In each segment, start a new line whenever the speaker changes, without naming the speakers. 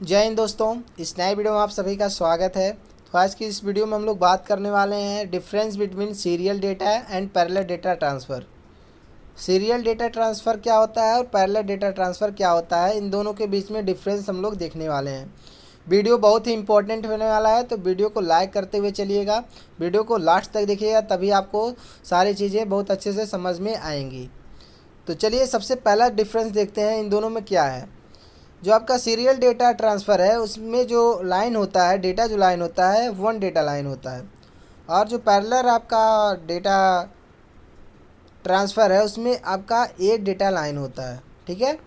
जय हिंद दोस्तों। इस नए वीडियो में आप सभी का स्वागत है। तो आज की इस वीडियो में हम लोग बात करने वाले हैं difference between serial data and parallel data transfer. Serial data transfer क्या होता है और पैरेलल डेटा ट्रांसफ़र क्या होता है, इन दोनों के बीच में डिफरेंस हम लोग देखने वाले हैं। वीडियो बहुत ही इंपॉर्टेंट होने वाला है, तो वीडियो को लाइक करते हुए चलिएगा। वीडियो को लास्ट तक देखिएगा, तभी आपको सारी चीज़ें बहुत अच्छे से समझ में आएंगी। तो चलिए सबसे पहला डिफरेंस देखते हैं इन दोनों में क्या है। जो आपका सीरियल डेटा ट्रांसफ़र है उसमें जो लाइन होता है, डेटा जो लाइन होता है, वन डेटा लाइन होता है। और जो पैरेलल आपका डेटा ट्रांसफ़र है उसमें आपका एक डेटा लाइन होता है। ठीक है।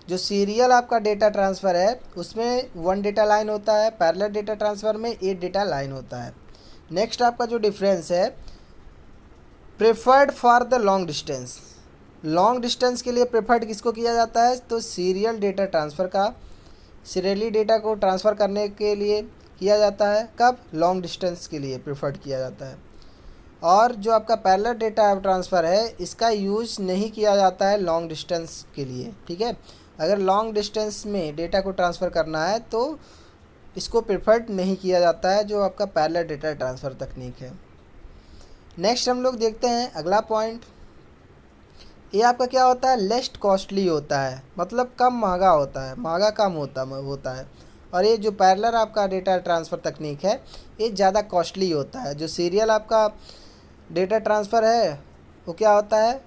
जो सीरियल आपका डेटा ट्रांसफ़र है उसमें वन डेटा लाइन होता है, पैरेलल डेटा ट्रांसफ़र में एक डेटा लाइन होता है। नेक्स्ट आपका जो डिफरेंस है, preferred for the long distance. Long distance के लिए प्रेफर्ड किसको किया जाता है, तो सीरियल डेटा ट्रांसफ़र का सीरियली डेटा को ट्रांसफ़र करने के लिए किया जाता है। कब? लॉन्ग डिस्टेंस के लिए प्रेफर्ड किया जाता है। और जो आपका पैरेलल डेटा ट्रांसफ़र है इसका यूज़ नहीं किया जाता है लॉन्ग डिस्टेंस के लिए। ठीक है। अगर लॉन्ग डिस्टेंस में डेटा को ट्रांसफ़र करना है तो इसको प्रेफर्ड नहीं किया जाता है, जो आपका पैरेलल डेटा ट्रांसफ़र तकनीक है। नेक्स्ट हम लोग देखते हैं अगला पॉइंट। ये आपका क्या होता है, लेस कॉस्टली होता है, मतलब कम महंगा होता है, महंगा कम होता है। और ये जो पैरेलल आपका डेटा ट्रांसफ़र तकनीक है ये ज़्यादा कॉस्टली होता है। जो सीरियल आपका डेटा ट्रांसफ़र है वो क्या होता है,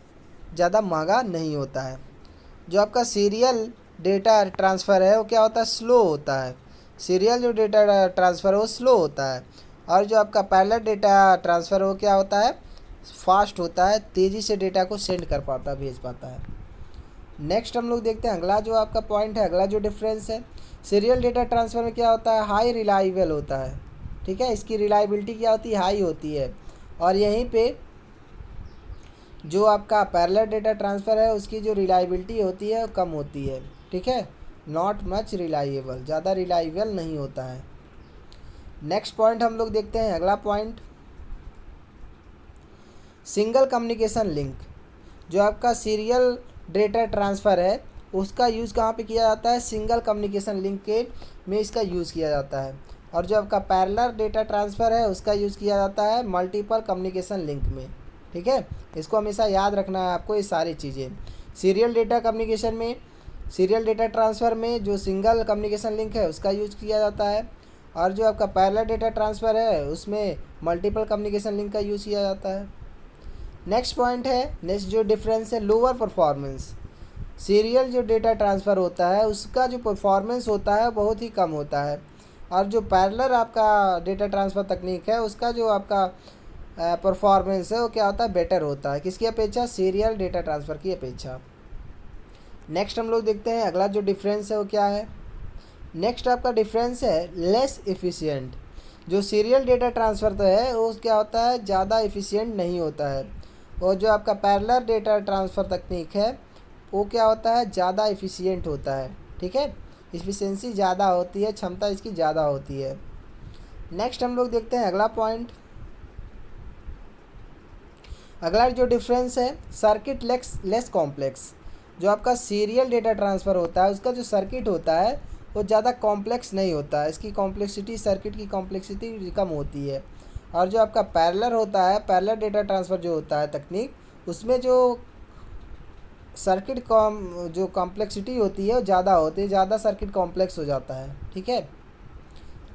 ज़्यादा महंगा नहीं होता है। जो आपका सीरियल डेटा ट्रांसफ़र है वो क्या होता है, स्लो होता है। सीरियल जो डेटा ट्रांसफ़र है वो स्लो होता है। और जो आपका पैरेलल डेटा ट्रांसफ़र वो क्या होता है, फास्ट होता है, तेज़ी से डेटा को सेंड कर पाता, भेज पाता है। नेक्स्ट हम लोग देखते हैं अगला जो आपका पॉइंट है, अगला जो डिफरेंस है। सीरियल डेटा ट्रांसफ़र में क्या होता है, हाई रिलायबल होता है। ठीक है, इसकी रिलायबिलिटी क्या होती है, हाई होती है। और यहीं पे जो आपका पैरेलल डेटा ट्रांसफ़र है उसकी जो रिलायबिलिटी होती है वो कम होती है। ठीक है, नॉट मच रिलायबल, ज़्यादा रिलायबल नहीं होता है। नेक्स्ट पॉइंट हम लोग देखते हैं अगला पॉइंट, सिंगल कम्युनिकेशन लिंक। जो आपका सीरियल डेटा ट्रांसफ़र है उसका यूज़ कहाँ पे किया जाता है, सिंगल कम्युनिकेशन लिंक के में इसका यूज़ किया जाता है। और जो आपका पैरेलल डेटा ट्रांसफ़र है उसका यूज़ किया जाता है मल्टीपल कम्युनिकेशन लिंक में। ठीक है, इसको हमेशा याद रखना है आपको ये सारी चीज़ें। सीरियल डेटा कम्युनिकेशन में, सीरियल डेटा ट्रांसफ़र में जो सिंगल कम्युनिकेशन लिंक है उसका यूज़ किया जाता है। और जो आपका पैरेलल डेटा ट्रांसफ़र है उसमें मल्टीपल कम्युनिकेशन लिंक का यूज़ किया जाता है। नेक्स्ट पॉइंट है, नेक्स्ट जो डिफरेंस है, लोअर परफॉर्मेंस। सीरियल जो डेटा ट्रांसफ़र होता है उसका जो परफॉर्मेंस होता है बहुत ही कम होता है। और जो पैरेलल आपका डेटा ट्रांसफ़र तकनीक है उसका जो आपका परफॉर्मेंस है वो क्या होता है, बेटर होता है, किसकी अपेक्षा, सीरियल डेटा ट्रांसफ़र की अपेक्षा। नेक्स्ट हम लोग देखते हैं अगला जो डिफरेंस है वो क्या है। नेक्स्ट आपका डिफरेंस है लेस एफिशिएंट। जो सीरियल डेटा ट्रांसफ़र तो है वो क्या होता है, ज़्यादा एफिशिएंट नहीं होता है। और जो आपका पैरेलल डेटा ट्रांसफ़र तकनीक है वो क्या होता है, ज़्यादा एफिशिएंट होता है। ठीक है, एफिशिएंसी ज़्यादा होती है, क्षमता इसकी ज़्यादा होती है। नेक्स्ट हम लोग देखते हैं अगला पॉइंट, अगला जो डिफरेंस है, सर्किट लेस कॉम्प्लेक्स। जो आपका सीरियल डेटा ट्रांसफ़र होता है उसका जो सर्किट होता है वो ज़्यादा कॉम्प्लेक्स नहीं होता है, इसकी कॉम्प्लेक्सिटी, सर्किट की कॉम्प्लेक्सिटी कम होती है। और जो आपका पैरेलल होता है, पैरेलल डेटा ट्रांसफ़र जो होता है तकनीक, उसमें जो सर्किट जो कॉम्प्लेक्सिटी होती है वो ज़्यादा होती है, ज़्यादा सर्किट कॉम्प्लेक्स हो जाता है। ठीक है,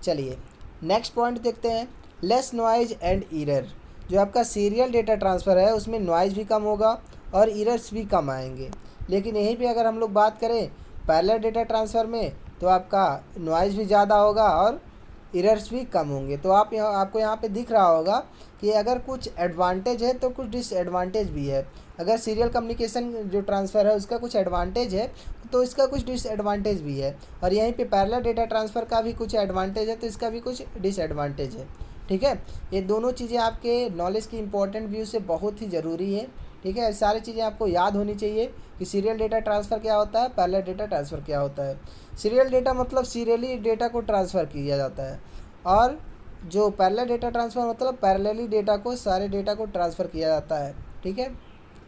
चलिए नेक्स्ट पॉइंट देखते हैं, लेस नॉइज एंड एरर। जो आपका सीरियल डेटा ट्रांसफ़र है उसमें नॉइज़ भी कम होगा और एरर्स भी कम आएंगे। लेकिन यहीं पे अगर हम लोग बात करें पैरेलल डेटा ट्रांसफ़र में तो आपका नॉइज़ भी ज़्यादा होगा और एरर्स भी कम होंगे। तो आपको यहाँ पे दिख रहा होगा कि अगर कुछ एडवांटेज है तो कुछ डिसएडवांटेज भी है। अगर सीरियल कम्युनिकेशन जो ट्रांसफ़र है उसका कुछ एडवांटेज है तो इसका कुछ डिसएडवांटेज भी है। और यहीं पे पैरेलल डेटा ट्रांसफ़र का भी कुछ एडवांटेज है तो इसका भी कुछ डिसएडवांटेज है। ठीक है, ये दोनों चीज़ें आपके नॉलेज की इंपॉर्टेंट व्यू से बहुत ही ज़रूरी है। ठीक है, सारी चीज़ें आपको याद होनी चाहिए कि सीरियल डेटा ट्रांसफ़र क्या होता है, पैरेलल डेटा ट्रांसफ़र क्या होता है। सीरियल डेटा मतलब सीरियली डेटा को ट्रांसफ़र किया जाता है, और जो पैरेलल डेटा ट्रांसफ़र मतलब पैरेलली डेटा को, सारे डेटा को ट्रांसफ़र किया जाता है। ठीक है,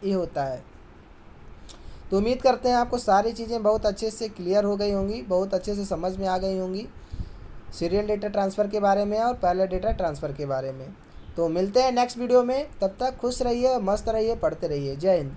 ये होता है। तो उम्मीद करते हैं आपको सारी चीज़ें बहुत अच्छे से क्लियर हो गई होंगी, बहुत अच्छे से समझ में आ गई होंगी सीरियल डेटा ट्रांसफ़र के बारे में और पैरेलल डेटा ट्रांसफ़र के बारे में। तो मिलते हैं नेक्स्ट वीडियो में, तब तक खुश रहिए, मस्त रहिए, पढ़ते रहिए। जय हिंद।